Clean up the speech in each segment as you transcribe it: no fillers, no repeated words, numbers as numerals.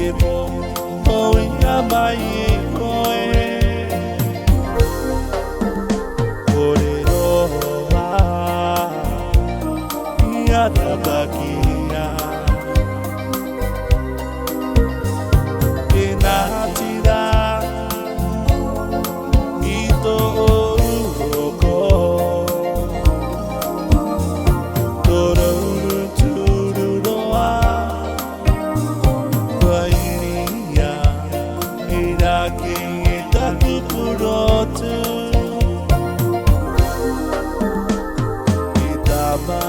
Metibo, oh, Yamai, Yadabakia Inatira Ito Uroko Tororu Tururoa Wairia Iraki Itakupurotu Itama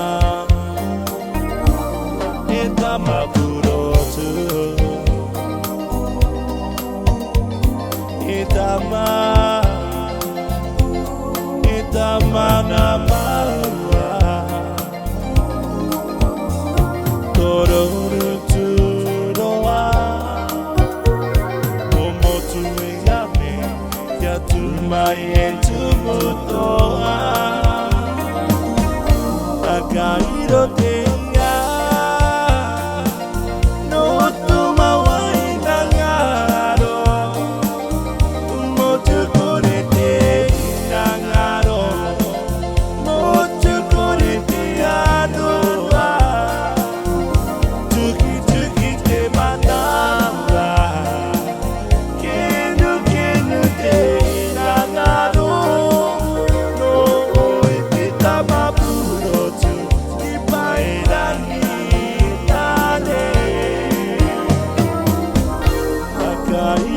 Itamapurotu Itamanamawa Tororu Turoa Omotu Yame Yatumaye Tumutoa Akairo Teya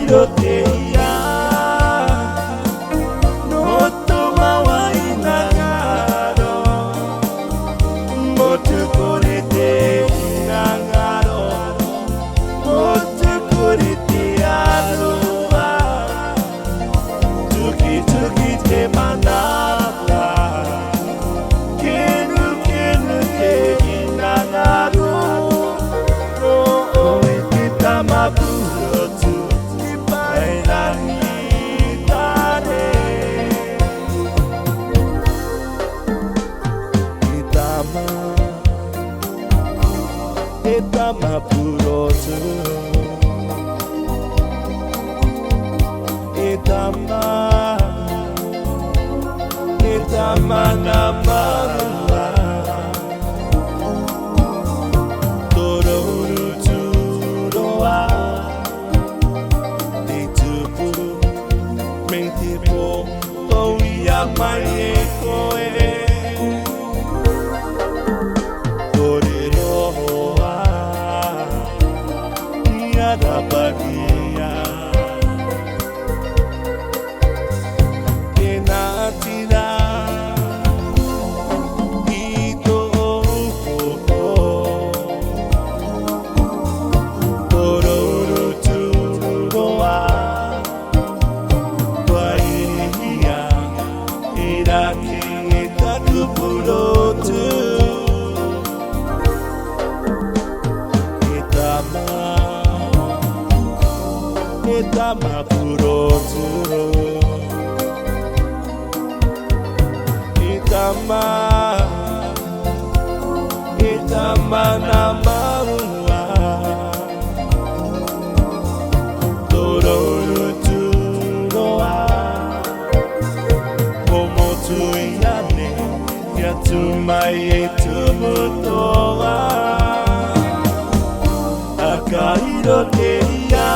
Iroteia no tomawa inagaro motu korete inagaro motu korete aroa tuki tuki te manaba kenu kenu te inagaro no oete tamapurotu Itamapurotu Itamanamawa Tororu Turoa Nitupuru Metibo Oh Yamaye Koe Yadabakia Inatira Ito Oko Tororu Turoa Wairia Iraki Itakupurotu Itamapurotu Itamanamawa Tororu Turoa Omotu Yane Yatumaye Tumutoa Akairo Teia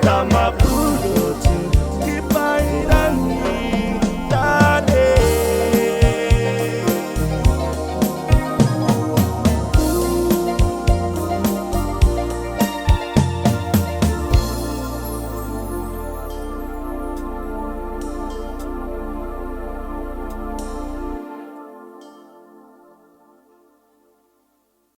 Tama